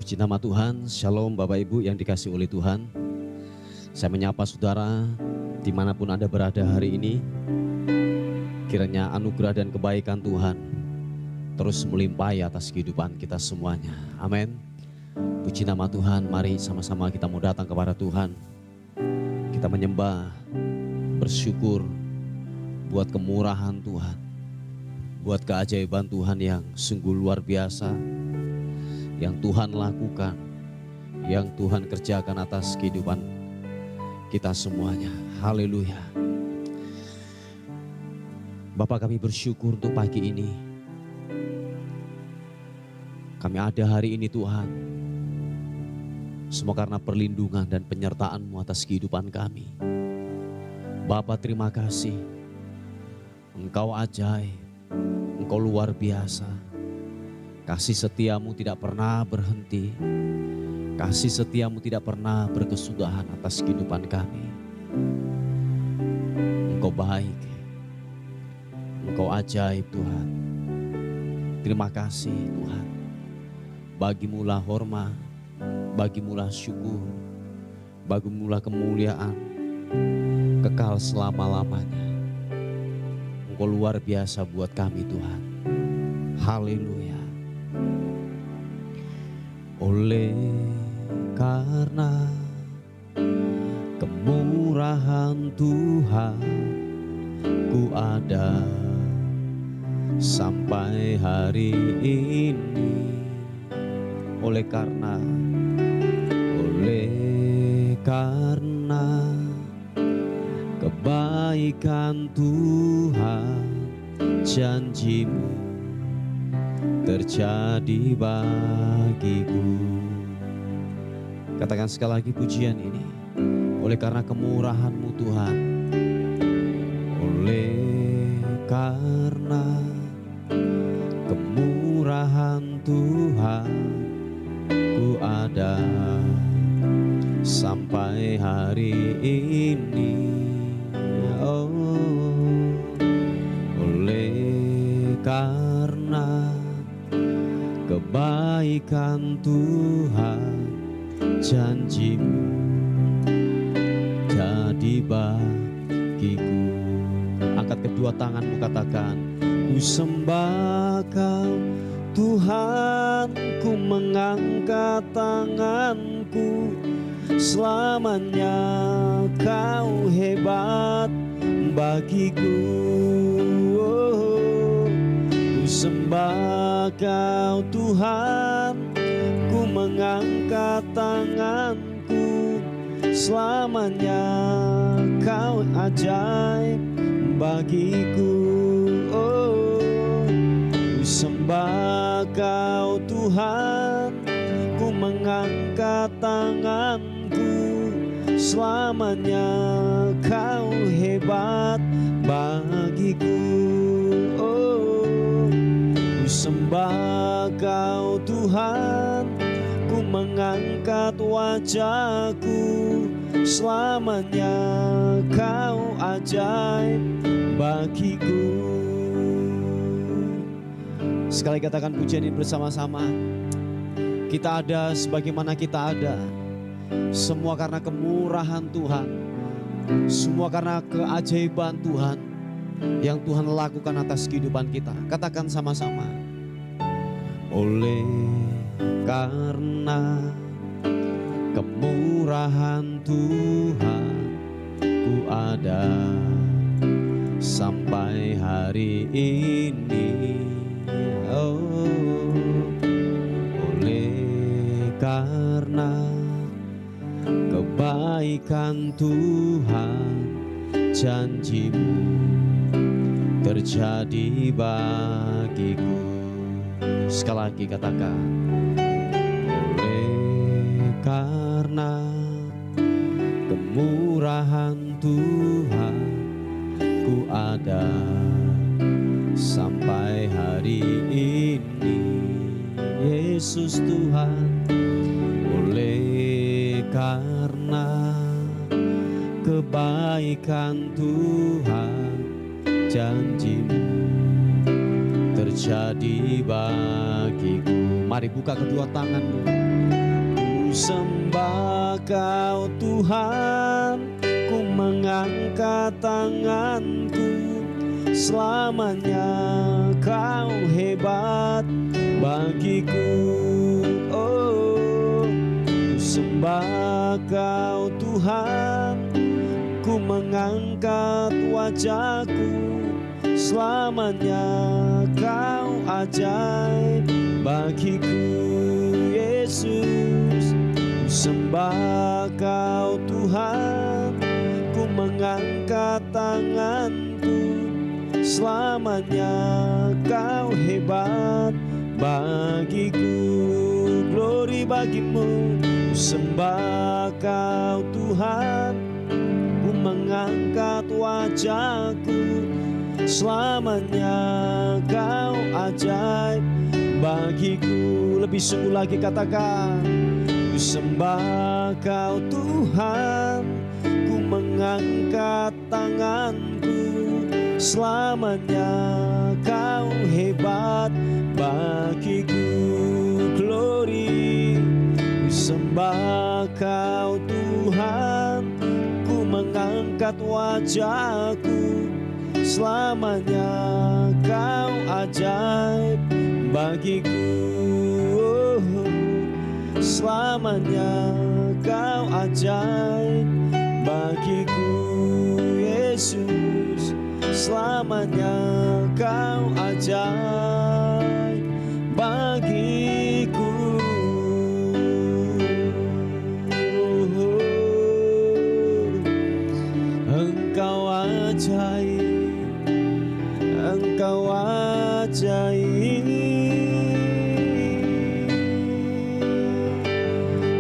Puji nama Tuhan, Shalom Bapak Ibu yang dikasihi oleh Tuhan. Saya menyapa saudara dimanapun Anda berada hari ini. Kiranya anugerah dan kebaikan Tuhan terus melimpahi atas kehidupan kita semuanya. Amin. Puji nama Tuhan, mari sama-sama kita mau datang kepada Tuhan. Kita menyembah, bersyukur buat kemurahan Tuhan, buat keajaiban Tuhan yang sungguh luar biasa, yang Tuhan lakukan, yang Tuhan kerjakan atas kehidupan kita semuanya. Haleluya. Bapak, kami bersyukur untuk pagi ini. Kami ada hari ini Tuhan, semua karena perlindungan dan penyertaan-Mu atas kehidupan kami. Bapa, terima kasih. Engkau ajaib, Engkau luar biasa. Kasih setiamu tidak pernah berhenti. Kasih setiamu tidak pernah berkesudahan atas kehidupan kami. Engkau baik. Engkau ajaib Tuhan. Terima kasih Tuhan. Bagimulah hormat, bagimulah syukur, bagimulah kemuliaan, kekal selama-lamanya. Engkau luar biasa buat kami Tuhan. Haleluya. Oleh karena kemurahan Tuhan, ku ada sampai hari ini. Oleh karena kebaikan Tuhan, janji-Mu terjadi bagiku. Katakan sekali lagi pujian ini. Oleh karena kemurahan-Mu Tuhan, oleh karena kemurahan Tuhan, ku ada sampai hari ini. Oh, oleh karena kebaikan Tuhan, janji-Mu jadi bagiku. Angkat kedua tanganmu, katakan, ku sembah Kau Tuhan, ku mengangkat tanganku. Selamanya Kau hebat bagiku. Ku sembah Kau Tuhan, ku mengangkat tanganku. Selamanya Kau ajaib bagiku. Ku sembah Kau Tuhan, ku mengangkat tanganku. Selamanya Kau hebat bagiku. Ku sembah Kau Tuhan, ku mengangkat wajahku. Selamanya Kau ajaib bagiku. Sekali katakan pujian ini bersama-sama. Kita ada sebagaimana kita ada, semua karena kemurahan Tuhan, semua karena keajaiban Tuhan yang Tuhan lakukan atas kehidupan kita. Katakan sama-sama. Oleh karena kemurahan Tuhan, ku ada sampai hari ini. Oh, oleh karena kebaikan Tuhan, janji-Mu terjadi bagiku. Sekali lagi katakan, oleh karena kemurahan Tuhan, ku ada sampai hari ini. Yesus Tuhan, oleh karena kebaikan Tuhan, janji-Mu terjadi bagiku. Mari buka kedua tanganmu. sembah Kau Tuhan, ku mengangkat tanganku. Selamanya Kau hebat bagiku. Oh, ku sembah Kau Tuhan, ku mengangkat wajahku. Selamanya Kau ajaib bagiku. Yesus, ku sembah Kau Tuhan, ku mengangkat tanganku. Selamanya Kau hebat bagiku. Glory bagimu. Ku sembah Kau Tuhan, ku mengangkat wajahku. Selamanya Kau ajaib bagiku. Lebih sungguh lagi katakan, ku sembah Kau Tuhan, ku mengangkat tanganku. Selamanya Kau hebat bagiku. Glory, ku sembah Kau Tuhan, ku mengangkat wajahku. Selamanya Kau ajaib bagiku. Selamanya Kau ajaib bagiku. Yesus, selamanya Kau ajaib bagiku. Engkau ajaib, Engkau ajaib,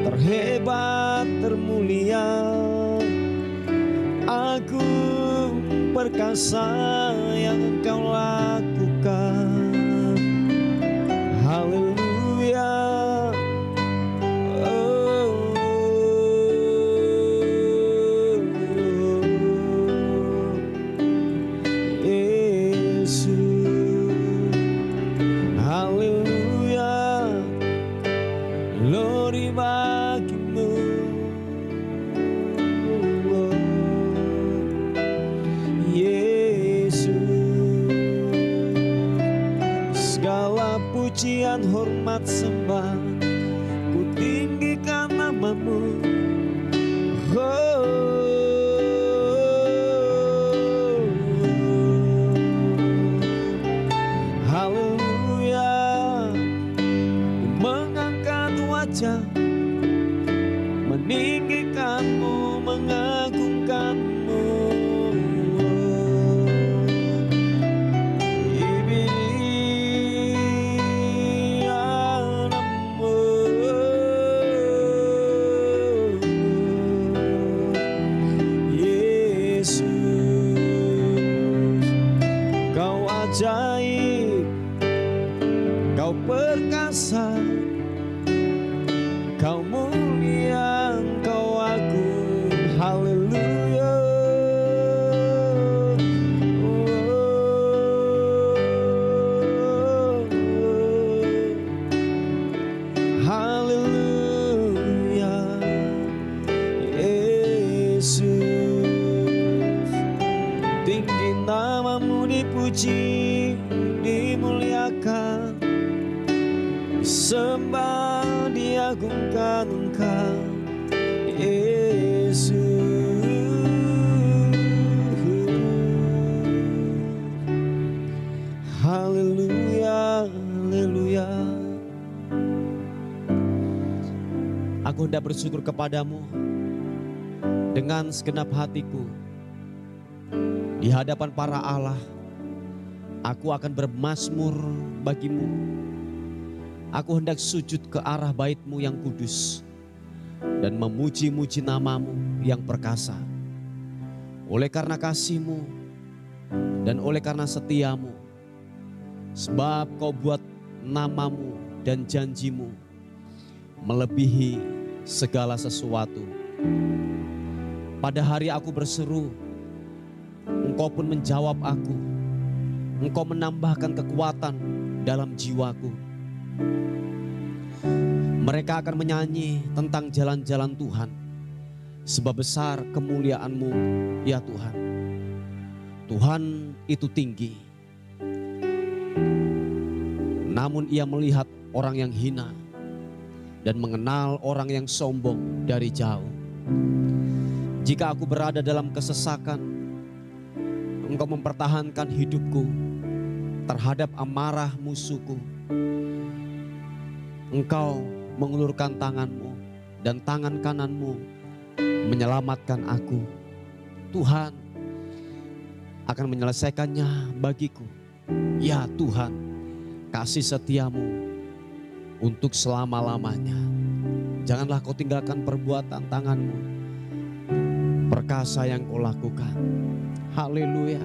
terhebat, termulia, agung, perkasa yang Engkau lakukan. Haleluya. Glory bagimu. Yesus, segala pujian, hormat, sembah, ku tinggikan namamu. Haleluya. Mengangkat wajah, meninggikanmu, mengagungkanmu. Yesus, Kau ajaib, Kau perkasa, Kau mulia, Kau agung. Haleluya. Haleluya. Yesus, tinggi namamu, dipuji, dimuliakan, sembah, diagungkan Engkau. Yesus, haleluya, haleluya. Aku hendak bersyukur kepadamu dengan segenap hatiku. Di hadapan para Allah, aku akan bermazmur bagimu. Aku hendak sujud ke arah bait-Mu yang kudus dan memuji-muji namamu yang perkasa. Oleh karena kasih-Mu dan oleh karena setia-Mu, sebab Kau buat namamu dan janji-Mu melebihi segala sesuatu. Pada hari aku berseru, Engkau pun menjawab aku. Engkau menambahkan kekuatan dalam jiwaku. Mereka akan menyanyi tentang jalan-jalan Tuhan. Sebab besar kemuliaan-Mu ya Tuhan. Tuhan itu tinggi. Namun Ia melihat orang yang hina dan mengenal orang yang sombong dari jauh. Jika aku berada dalam kesesakan, Engkau mempertahankan hidupku terhadap amarah musuhku. Engkau mengulurkan tangan-Mu dan tangan kanan-Mu menyelamatkan aku. Tuhan akan menyelesaikannya bagiku. Ya Tuhan, kasih setia-Mu untuk selama-lamanya. Janganlah Kau tinggalkan perbuatan tangan-Mu, perkasa yang Kau lakukan. Haleluya.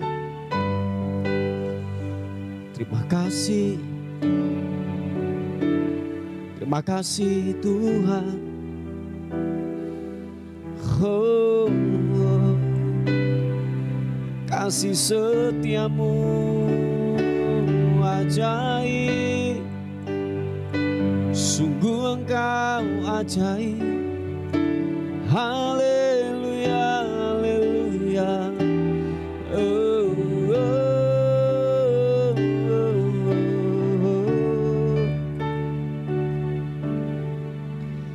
Terima kasih. Terima kasih Tuhan. Oh, oh. Kasih setia-Mu ajaib. Sungguh Engkau ajaib. Haleluya, haleluya. Oh, oh, oh, oh.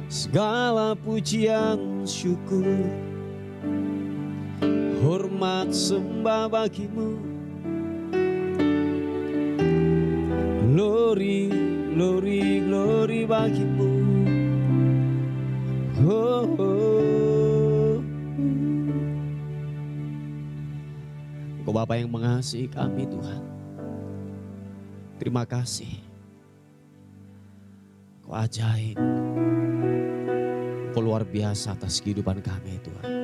Segala pujian syukur, hormat sembah bagi-Mu. Glory, glory, glory bagi-Mu. Oh, oh. Engkau Bapa yang mengasihi kami Tuhan. Terima kasih. Engkau ajaib. Engkau luar biasa atas kehidupan kami Tuhan.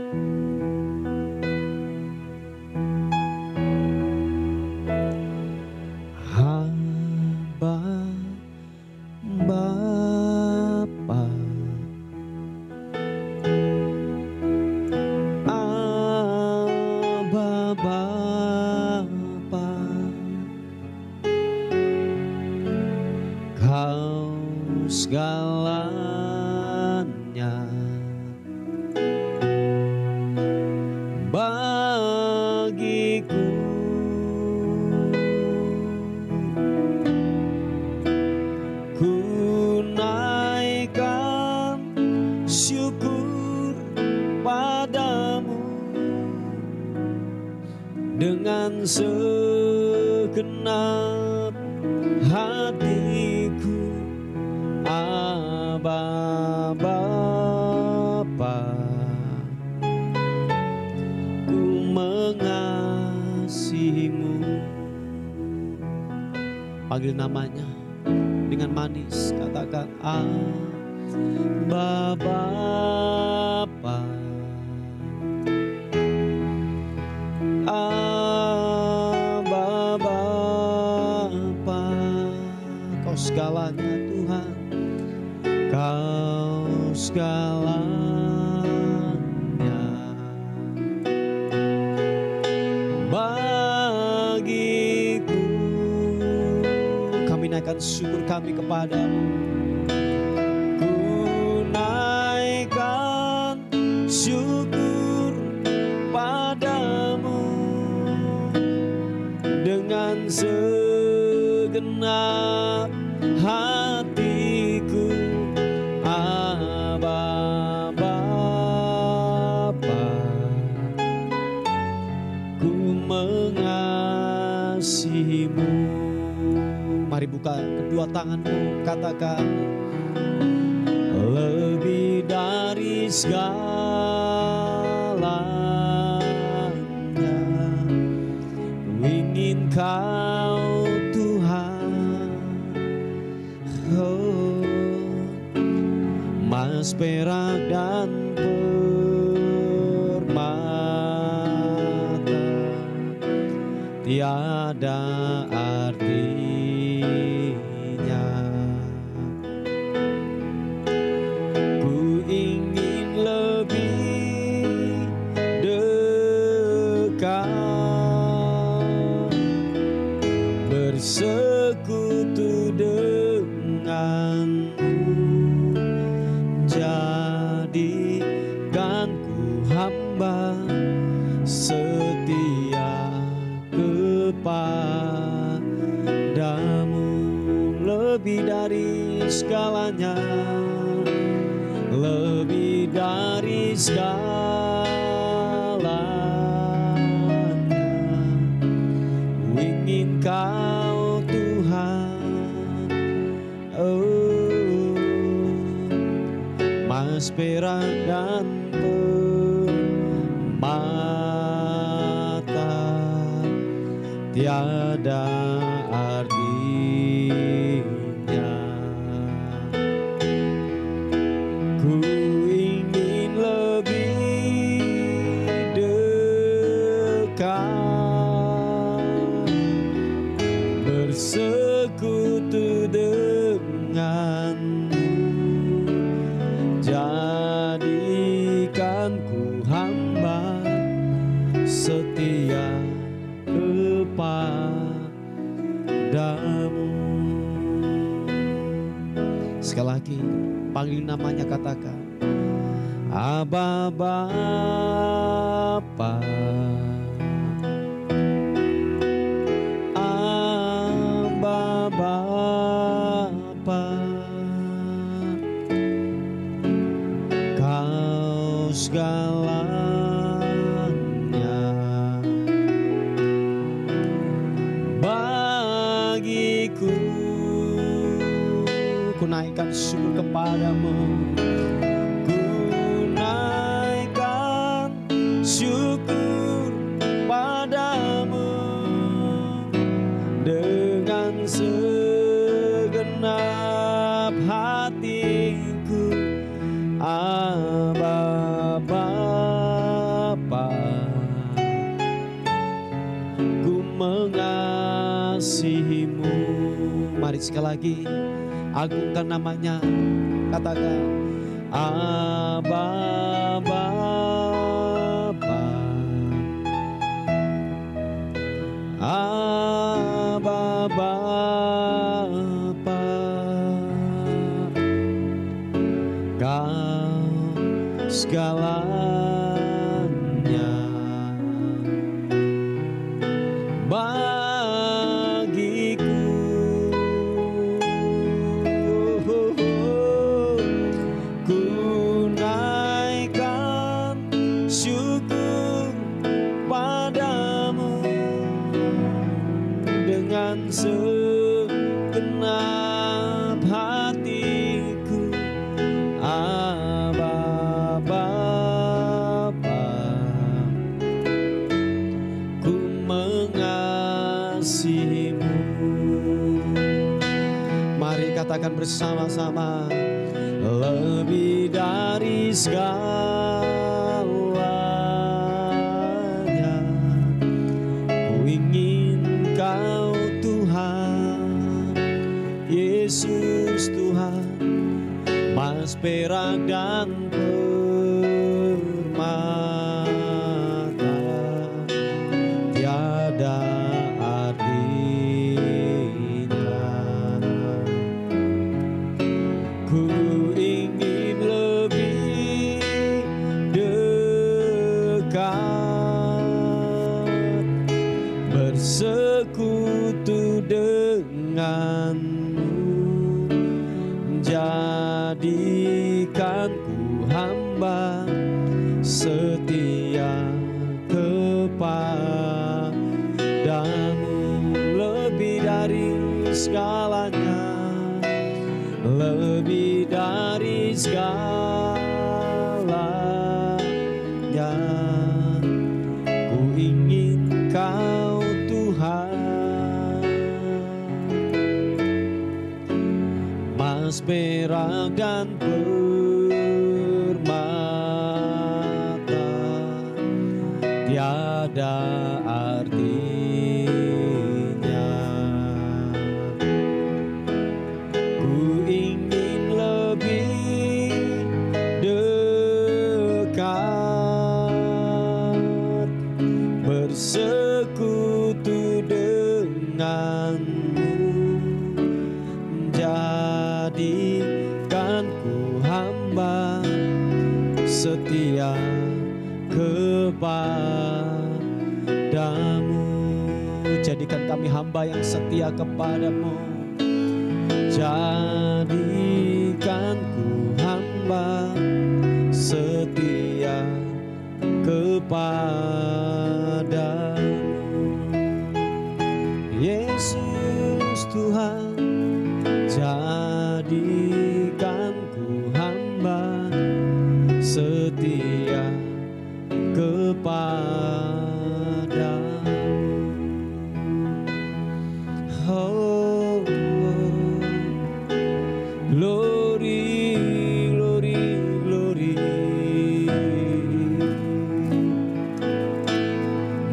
Segalanya bagiku, ku naikkan syukur padamu dengan segenap hatiku. Abba Bapa, ku mengasihi-Mu. Panggil namanya dengan manis, katakan Abba Bapa. Abba Bapa, Kau segalanya Tuhan. Kau segalanya bagiku. Kami naikkan syukur kami kepadamu. Ku naikkan syukur padamu dengan segenap hatiku. Abba Bapa, ku mengasihi-Mu. Mari buka kedua tanganmu, katakan lebih dari segalanya ku ingin Kau Tuhan. Oh, emas, perak, dan permata tiada artinya. Ku ingin lebih dekat bersekutu denganmu. jadikan ku hamba setia kepadamu, lebih dari segalanya, lebih dari segalanya. Ku ingin Kau Tuhan, oh, emas perak dan permata tiada artinya. Ku ingin lebih dekat, bersekutu denganmu, jadikan ku hamba setia kepadamu. Sekali lagi, panggil namanya, katakan Aba Bapa, Aba Bapa, Kau segalanya bagiku. Ku naikkan syukur kepadamu, ku naikkan syukur padamu dengan segenap hatiku. Aba Bapa, ku mengasihimu. Mari sekali lagi, agungkan namanya, katakan Aba Bapa, Aba Bapa, Kau segalanya bagiku. Ku naikkan syukur padamu dengan segenap hatiku. Aba Bapa, ku mengasihimu. Mari katakan bersama-sama, lebih dari segalanya, ku ingin Kau Tuhan, Yesus Tuhan, emas perak dan permata tiada artinya. Ku ingin lebih dekat, bersekutu denganmu, jadikan ku hamba setia kepadamu, lebih dari segalanya, lebih dari segalanya. Ku ingin Kau Tuhan, emas perak dan permata tiada artinya. Ku ingin lebih dekat, bersekutu denganmu, jadikan ku setia kepadamu. Jadikan kami hamba yang setia kepadamu. Jadikan ku hamba setia kepadamu. Yesus Tuhan, jadikan ku hamba setia kepadamu. Oh, glory, glory, glory.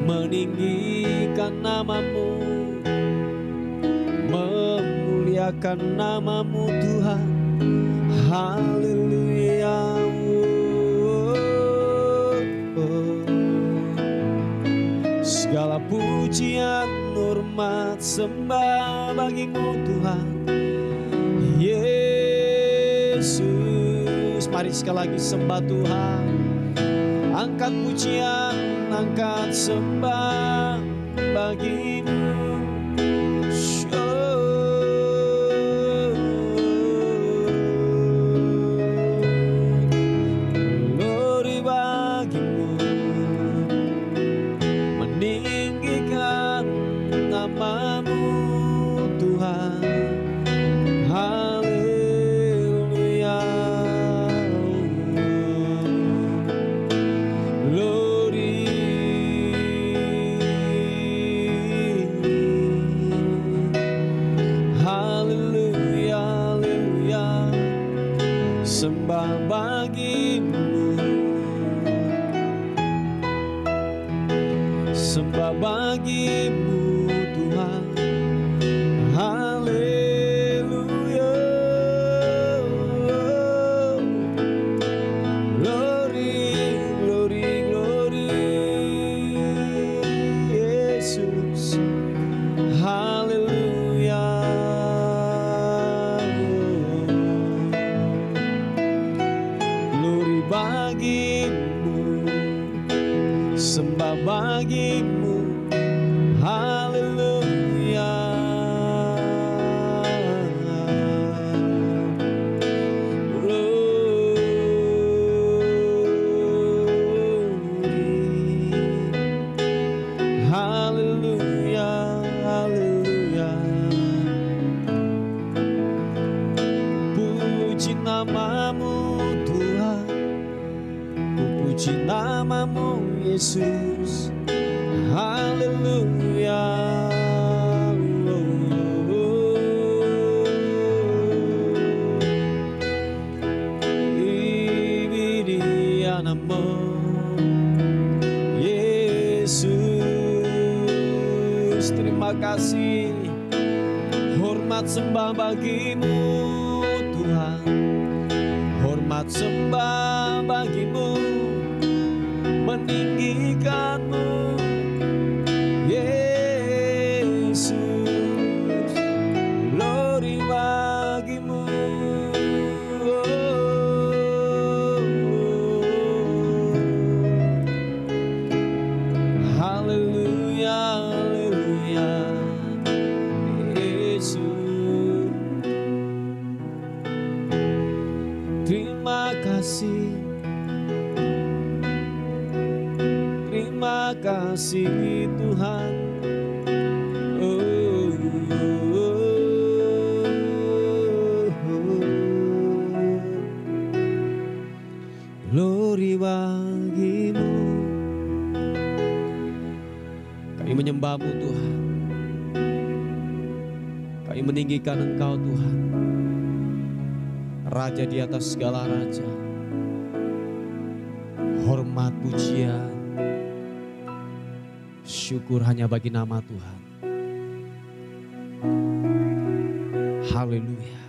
Meninggikan namamu, memuliakan namamu Tuhan. Haleluya. Segala pujian, hormat, sembah bagimu Tuhan Yesus. Mari sekali lagi sembah Tuhan. Angkat pujian, angkat sembah bagimu. Glory bagimu, meninggikan namamu Tuhan. Haleluya. Glory. Haleluya, haleluya. Sembah bagimu, sembah bagimu Tuhan. Haleluya. Glory, glory, glory. Yesus. Haleluya. Glory bagimu, sembah bagimu. Haleluya. Glory. Haleluya, haleluya. Puji namamu Tuhan, ku puji namamu Yesus. Haleluya. Ibiriya namo Yesus. Terima kasih, hormat sembah bagimu Tuhan. Hormat sembah bagimu, meninggikanmu Yesus. Glory bagimu. Haleluya, haleluya. Yesus. Terima kasih, terima kasih Tuhan. Oh, oh, oh. Glory bagimu. Kami menyembahmu Tuhan. Kami meninggikan Engkau Tuhan, Raja di atas segala raja. Hormat, pujian, syukur hanya bagi nama Tuhan. Haleluya.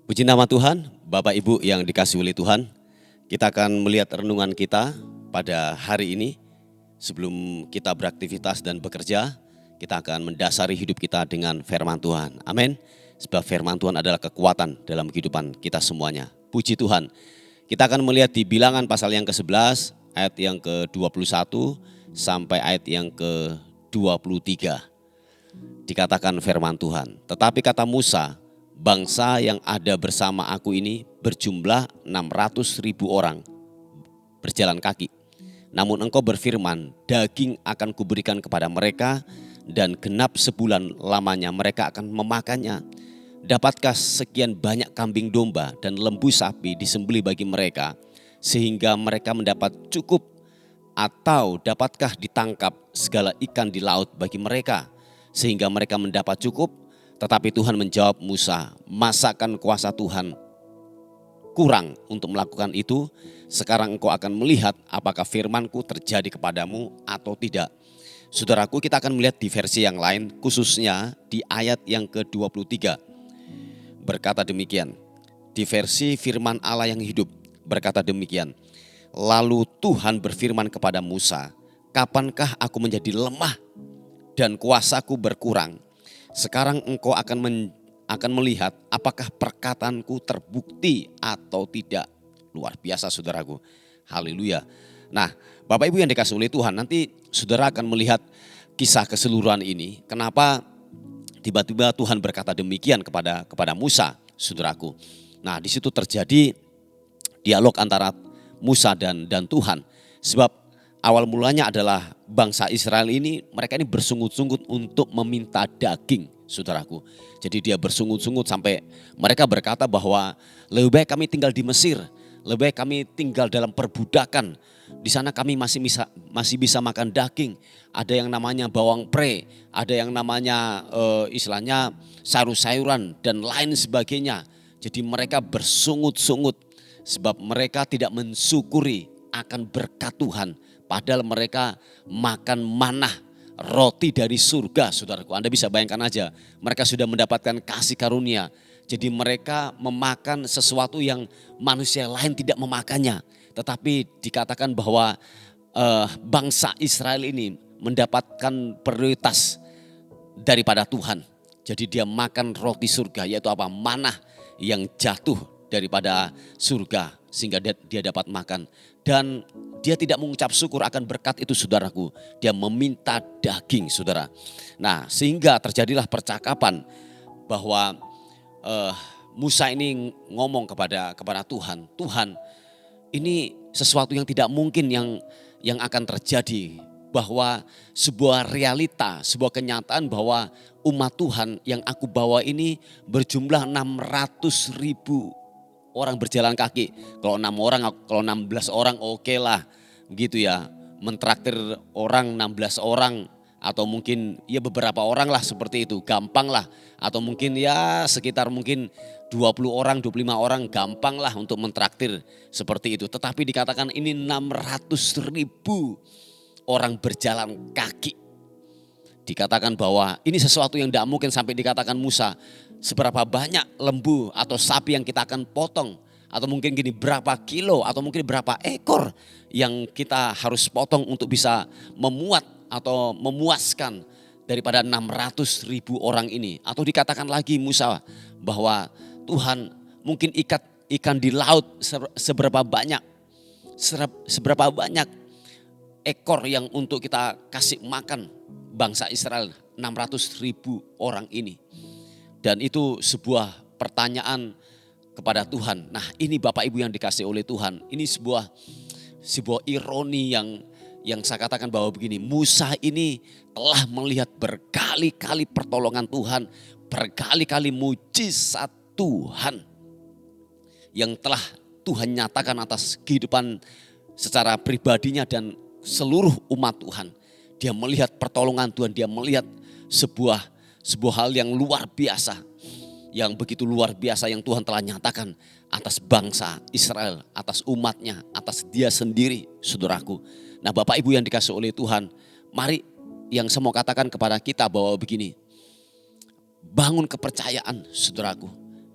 Puji nama Tuhan, Bapak Ibu yang dikasihi oleh Tuhan. Kita akan melihat renungan kita pada hari ini, sebelum kita beraktivitas dan bekerja, kita akan mendasari hidup kita dengan firman Tuhan. Amin. Sebab firman Tuhan adalah kekuatan dalam kehidupan kita semuanya. Puji Tuhan. Kita akan melihat di Bilangan pasal yang ke-11, ayat yang ke-21 sampai ayat yang ke-23. Dikatakan firman Tuhan, tetapi kata Musa, bangsa yang ada bersama aku ini berjumlah 600.000 orang berjalan kaki. Namun engkau berfirman, daging akan kuberikan kepada mereka dan genap sebulan lamanya mereka akan memakannya. Dapatkah sekian banyak kambing domba dan lembu sapi disembelih bagi mereka sehingga mereka mendapat cukup? Atau dapatkah ditangkap segala ikan di laut bagi mereka sehingga mereka mendapat cukup? Tetapi Tuhan menjawab Musa, masakan kuasa Tuhan kurang untuk melakukan itu? Sekarang engkau akan melihat apakah firmanku terjadi kepadamu atau tidak. Saudaraku, kita akan melihat di versi yang lain, khususnya di ayat yang ke-23. Berkata demikian, di versi firman Allah yang hidup, berkata demikian. Lalu Tuhan berfirman kepada Musa, kapankah aku menjadi lemah dan kuasaku berkurang? Sekarang engkau akan melihat apakah perkataanku terbukti atau tidak. Luar biasa saudaraku. Haleluya. Nah, Bapak Ibu yang dikasih oleh Tuhan, nanti saudara akan melihat kisah keseluruhan ini. Kenapa tiba-tiba Tuhan berkata demikian kepada Musa, saudaraku. Nah, di situ terjadi dialog antara Musa dan Tuhan. Sebab awal mulanya adalah bangsa Israel ini, mereka ini bersungut-sungut untuk meminta daging, saudaraku. Jadi dia bersungut-sungut sampai mereka berkata bahwa lebih baik kami tinggal di Mesir, lebih baik kami tinggal dalam perbudakan. Di sana kami masih bisa makan daging. Ada yang namanya bawang pre, ada yang namanya istilahnya sayur-sayuran dan lain sebagainya. Jadi mereka bersungut-sungut sebab mereka tidak mensyukuri akan berkat Tuhan. Padahal mereka makan manah, roti dari surga, saudaraku. Anda bisa bayangkan aja, mereka sudah mendapatkan kasih karunia. Jadi mereka memakan sesuatu yang manusia lain tidak memakannya. Tetapi dikatakan bahwa bangsa Israel ini mendapatkan prioritas daripada Tuhan. Jadi dia makan roti surga, yaitu apa? Manah yang jatuh daripada surga sehingga dia dapat makan. Dan dia tidak mengucap syukur akan berkat itu, saudaraku. Dia meminta daging, saudara. Nah, sehingga terjadilah percakapan bahwa Musa ini ngomong kepada Tuhan, Tuhan, ini sesuatu yang tidak mungkin yang akan terjadi, bahwa sebuah realita, sebuah kenyataan bahwa umat Tuhan yang aku bawa ini berjumlah 600.000 orang berjalan kaki. Kalau 6 orang, kalau 16 orang oke lah, gitu ya. Mentraktir orang 16 orang atau mungkin ya beberapa orang lah seperti itu, gampang lah. Atau mungkin ya sekitar mungkin 20 orang, 25 orang gampang lah untuk mentraktir seperti itu. Tetapi dikatakan ini 600.000 orang berjalan kaki. Dikatakan bahwa ini sesuatu yang tidak mungkin, sampai dikatakan Musa, seberapa banyak lembu atau sapi yang kita akan potong. Atau mungkin gini, berapa kilo atau mungkin berapa ekor yang kita harus potong untuk bisa memuat atau memuaskan daripada 600.000 orang ini. Atau dikatakan lagi Musa bahwa Tuhan, mungkin ikan di laut seberapa banyak ekor yang untuk kita kasih makan bangsa Israel 600.000 orang ini. Dan itu sebuah pertanyaan kepada Tuhan. Nah, ini Bapak Ibu yang dikasih oleh Tuhan, ini sebuah ironi yang saya katakan bahwa begini, Musa ini telah melihat berkali-kali pertolongan Tuhan, berkali-kali mujizat Tuhan yang telah Tuhan nyatakan atas kehidupan secara pribadinya dan seluruh umat Tuhan. Dia melihat pertolongan Tuhan, dia melihat sebuah hal yang luar biasa, yang begitu luar biasa yang Tuhan telah nyatakan atas bangsa Israel, atas umatnya, atas dia sendiri, saudaraku. Nah, Bapak Ibu yang dikasih oleh Tuhan, mari yang saya mau katakan kepada kita bahwa begini, bangun kepercayaan, saudaraku.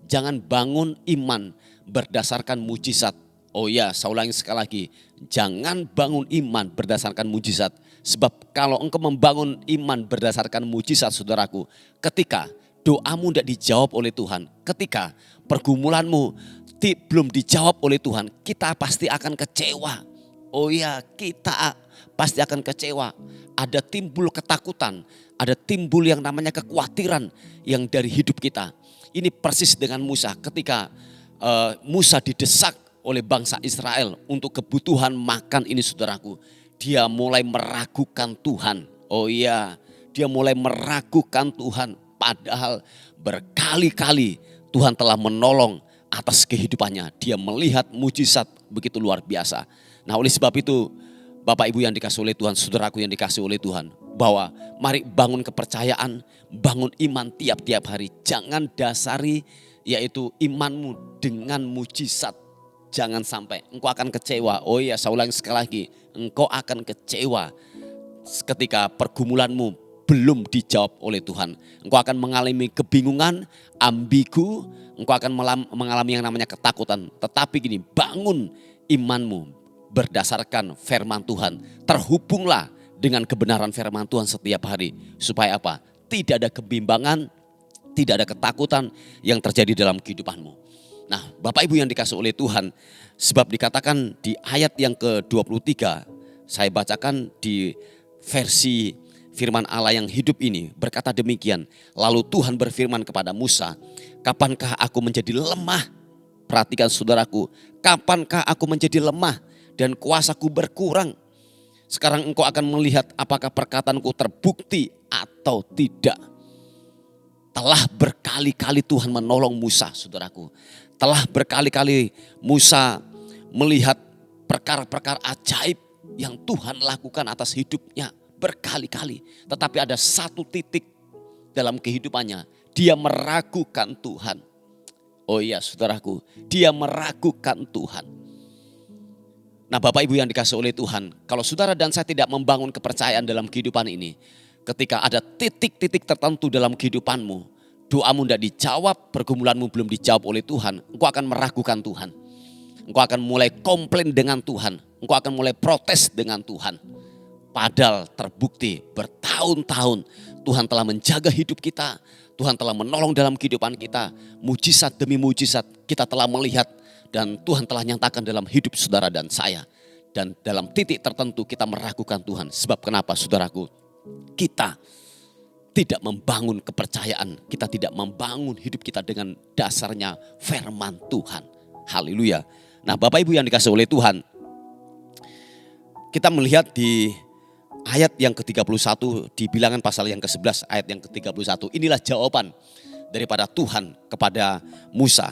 Jangan bangun iman berdasarkan mujizat Oh ya, saya ulangi sekali lagi. Jangan bangun iman berdasarkan mujizat. Sebab kalau engkau membangun iman berdasarkan mujizat, saudaraku, ketika doamu tidak dijawab oleh Tuhan, ketika pergumulanmu belum dijawab oleh Tuhan, kita pasti akan kecewa. Oh ya, kita pasti akan kecewa. Ada timbul ketakutan, ada timbul yang namanya kekhawatiran yang dari hidup kita. Ini persis dengan Musa ketika Musa didesak oleh bangsa Israel untuk kebutuhan makan ini, saudaraku. Dia mulai meragukan Tuhan. Oh iya, dia mulai meragukan Tuhan. Padahal berkali-kali Tuhan telah menolong atas kehidupannya. Dia melihat mujizat begitu luar biasa. Nah, oleh sebab itu, Bapak Ibu yang dikasih oleh Tuhan, saudaraku yang dikasih oleh Tuhan, bahwa mari bangun kepercayaan, bangun iman tiap-tiap hari. Jangan dasari yaitu imanmu dengan mujizat. Jangan sampai engkau akan kecewa. Oh iya, saya ulangi sekali lagi. Engkau akan kecewa ketika pergumulanmu belum dijawab oleh Tuhan. Engkau akan mengalami kebingungan, ambigu. Engkau akan mengalami yang namanya ketakutan. Tetapi gini, bangun imanmu berdasarkan firman Tuhan. Terhubunglah dengan kebenaran firman Tuhan setiap hari. Supaya apa? Tidak ada kebimbangan, tidak ada ketakutan yang terjadi dalam kehidupanmu. Nah, Bapak Ibu yang dikasih oleh Tuhan, sebab dikatakan di ayat yang ke-23, saya bacakan di versi firman Allah yang hidup ini, berkata demikian. Lalu Tuhan berfirman kepada Musa, kapankah aku menjadi lemah? Perhatikan saudaraku, kapankah aku menjadi lemah dan kuasaku berkurang? Sekarang engkau akan melihat apakah perkataanku terbukti atau tidak. Telah berkali-kali Tuhan menolong Musa, saudaraku. Telah berkali-kali Musa melihat perkara-perkara ajaib yang Tuhan lakukan atas hidupnya berkali-kali. Tetapi ada satu titik dalam kehidupannya, dia meragukan Tuhan. Oh iya, saudaraku, dia meragukan Tuhan. Nah, Bapak Ibu yang dikasih oleh Tuhan, kalau saudara dan saya tidak membangun kepercayaan dalam kehidupan ini, ketika ada titik-titik tertentu dalam kehidupanmu, doamu tidak dijawab, pergumulanmu belum dijawab oleh Tuhan, engkau akan meragukan Tuhan. Engkau akan mulai komplain dengan Tuhan, engkau akan mulai protes dengan Tuhan. Padahal terbukti bertahun-tahun Tuhan telah menjaga hidup kita, Tuhan telah menolong dalam kehidupan kita, mujizat demi mujizat kita telah melihat dan Tuhan telah nyatakan dalam hidup saudara dan saya. Dan dalam titik tertentu kita meragukan Tuhan. Sebab kenapa, saudaraku? Kita tidak membangun kepercayaan, kita tidak membangun hidup kita dengan dasarnya firman Tuhan. Haleluya. Nah, Bapak Ibu yang dikasih oleh Tuhan, kita melihat di ayat yang ke-31 di Bilangan pasal yang ke-11 ayat yang ke-31. Inilah jawaban daripada Tuhan kepada Musa.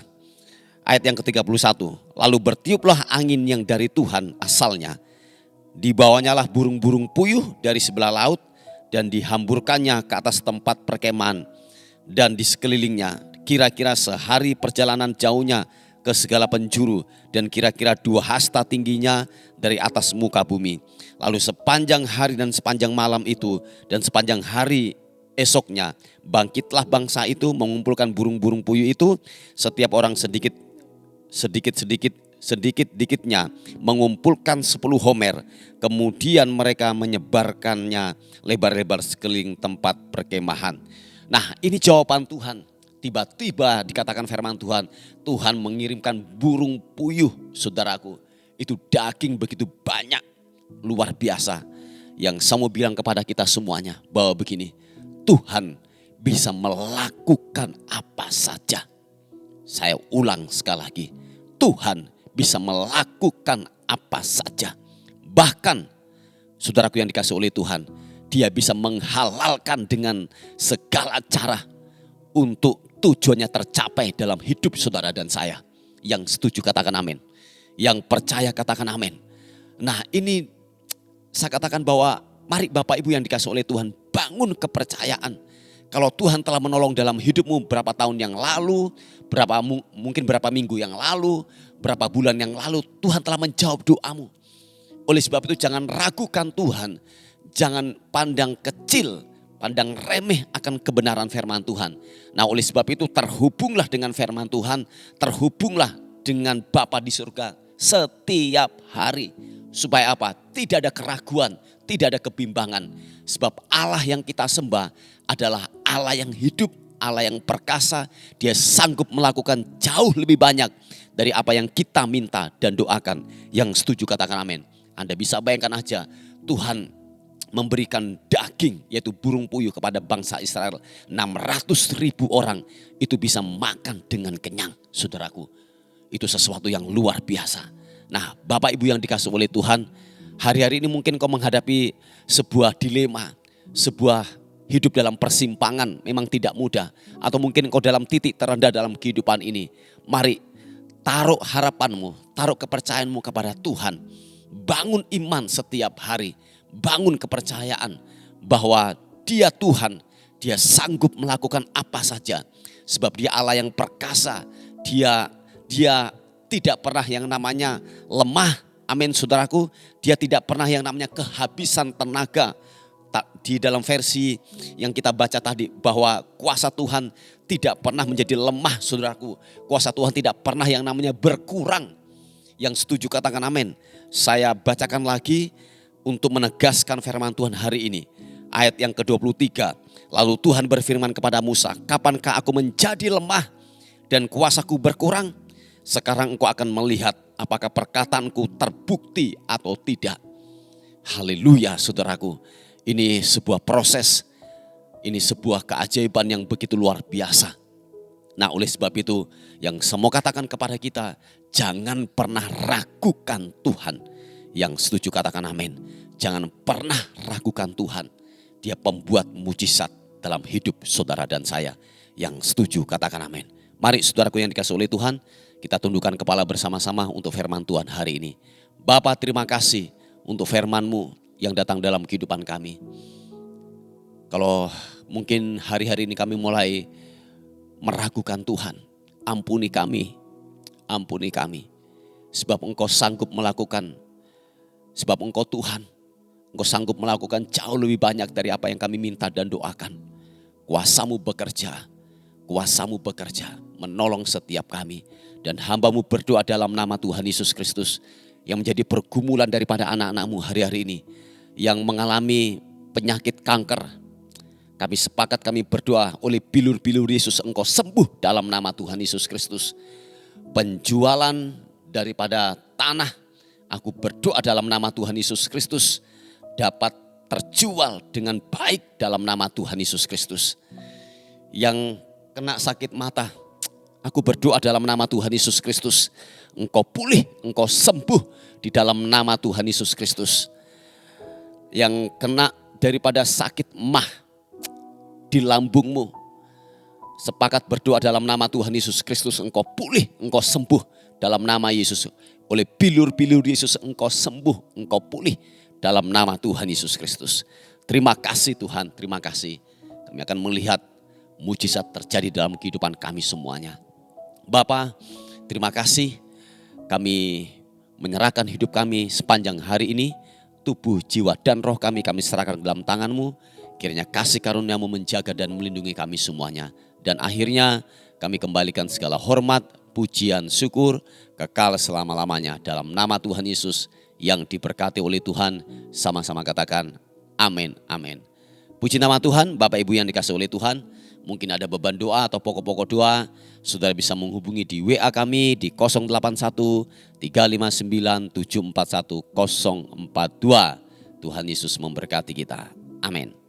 Ayat yang ke-31. Lalu bertiuplah angin yang dari Tuhan asalnya. Dibawanyalah burung-burung puyuh dari sebelah laut dan dihamburkannya ke atas tempat perkemahan dan di sekelilingnya. Kira-kira sehari perjalanan jauhnya ke segala penjuru dan kira-kira 2 hasta tingginya dari atas muka bumi. Lalu sepanjang hari dan sepanjang malam itu dan sepanjang hari esoknya bangkitlah bangsa itu mengumpulkan burung-burung puyuh itu, setiap orang sedikit-dikitnya mengumpulkan 10 homer. Kemudian mereka menyebarkannya lebar-lebar sekeliling tempat perkemahan. Nah, ini jawaban Tuhan. Tiba-tiba dikatakan firman Tuhan, Tuhan mengirimkan burung puyuh, saudaraku. Itu daging begitu banyak, luar biasa. Yang saya mau bilang kepada kita semuanya bahwa begini, Tuhan bisa melakukan apa saja. Saya ulang sekali lagi, Tuhan bisa melakukan apa saja. Bahkan saudaraku yang dikasih oleh Tuhan, Dia bisa menghalalkan dengan segala cara untuk tujuannya tercapai dalam hidup saudara dan saya. Yang setuju katakan amin. Yang percaya katakan amin. Nah, ini saya katakan bahwa mari Bapak Ibu yang dikasih oleh Tuhan, bangun kepercayaan. Kalau Tuhan telah menolong dalam hidupmu berapa tahun yang lalu, mungkin berapa minggu yang lalu, berapa bulan yang lalu, Tuhan telah menjawab doamu. Oleh sebab itu jangan ragukan Tuhan, jangan pandang kecil, pandang remeh akan kebenaran firman Tuhan. Nah, oleh sebab itu terhubunglah dengan firman Tuhan, terhubunglah dengan Bapa di surga. setiap hari. Supaya apa? Tidak ada keraguan, tidak ada kebimbangan. Sebab Allah yang kita sembah adalah Allah yang hidup, Allah yang perkasa. Dia sanggup melakukan jauh lebih banyak dari apa yang kita minta dan doakan. Yang setuju katakan amin. Anda bisa bayangkan aja, Tuhan memberikan daging yaitu burung puyuh kepada bangsa Israel. 600.000 orang itu bisa makan dengan kenyang, saudaraku. Itu sesuatu yang luar biasa. Nah, Bapak Ibu yang dikasihi oleh Tuhan, hari-hari ini mungkin kau menghadapi sebuah dilema, sebuah hidup dalam persimpangan memang tidak mudah. Atau mungkin kau dalam titik terendah dalam kehidupan ini. Mari taruh harapanmu, taruh kepercayaanmu kepada Tuhan. Bangun iman setiap hari. Bangun kepercayaan bahwa Dia Tuhan, Dia sanggup melakukan apa saja. Sebab Dia Allah yang perkasa, Dia tidak pernah yang namanya lemah. Amin saudaraku, Dia tidak pernah yang namanya kehabisan tenaga. Di dalam versi yang kita baca tadi bahwa kuasa Tuhan tidak pernah menjadi lemah saudaraku. Kuasa Tuhan tidak pernah yang namanya berkurang. Yang setuju katakan amin. Saya bacakan lagi untuk menegaskan firman Tuhan hari ini. Ayat yang ke-23. Lalu Tuhan berfirman kepada Musa, kapankah aku menjadi lemah dan kuasaku berkurang? Sekarang engkau akan melihat apakah perkataanku terbukti atau tidak. Haleluya saudaraku. Ini sebuah proses. Ini sebuah keajaiban yang begitu luar biasa. Nah, oleh sebab itu yang saya mau katakan kepada kita, jangan pernah ragukan Tuhan. Yang setuju katakan amin. Jangan pernah ragukan Tuhan. Dia pembuat mujizat dalam hidup saudara dan saya. Yang setuju katakan amin. Mari saudaraku yang dikasihi oleh Tuhan, kita tundukkan kepala bersama-sama untuk firman Tuhan hari ini. Bapa, terima kasih untuk firman-Mu yang datang dalam kehidupan kami. Kalau mungkin hari-hari ini kami mulai meragukan Tuhan, ampuni kami. Ampuni kami. Sebab Engkau sanggup melakukan. Sebab Engkau Tuhan, Engkau sanggup melakukan jauh lebih banyak dari apa yang kami minta dan doakan. Kuasa-Mu bekerja, Kuasa-Mu bekerja, menolong setiap kami. Dan hamba-Mu berdoa dalam nama Tuhan Yesus Kristus, yang menjadi pergumulan daripada anak-anak-Mu hari-hari ini, yang mengalami penyakit kanker. Kami sepakat, kami berdoa oleh bilur-bilur Yesus, Engkau sembuh dalam nama Tuhan Yesus Kristus. Penjualan daripada tanah, aku berdoa dalam nama Tuhan Yesus Kristus dapat terjual dengan baik dalam nama Tuhan Yesus Kristus. Yang kena sakit mata, aku berdoa dalam nama Tuhan Yesus Kristus. Engkau pulih, Engkau sembuh di dalam nama Tuhan Yesus Kristus. Yang kena daripada sakit mah di lambungmu, sepakat berdoa dalam nama Tuhan Yesus Kristus. Engkau pulih, Engkau sembuh dalam nama Yesus. Oleh bilur-bilur Yesus Engkau sembuh, Engkau pulih dalam nama Tuhan Yesus Kristus. Terima kasih Tuhan, terima kasih. Kami akan melihat mujizat terjadi dalam kehidupan kami semuanya. Bapa, terima kasih. Kami menyerahkan hidup kami sepanjang hari ini. Tubuh, jiwa, dan roh kami serahkan dalam tangan-Mu. Kiranya kasih karunia-Mu menjaga dan melindungi kami semuanya. Dan akhirnya kami kembalikan segala hormat, pujian, syukur, kekal selama-lamanya. Dalam nama Tuhan Yesus yang diberkati oleh Tuhan. Sama-sama katakan amin, amin. Puji nama Tuhan, Bapak Ibu yang dikasihi oleh Tuhan. Mungkin ada beban doa atau pokok-pokok doa, saudara bisa menghubungi di WA kami di 081 359 741 042. Tuhan Yesus memberkati kita. Amin.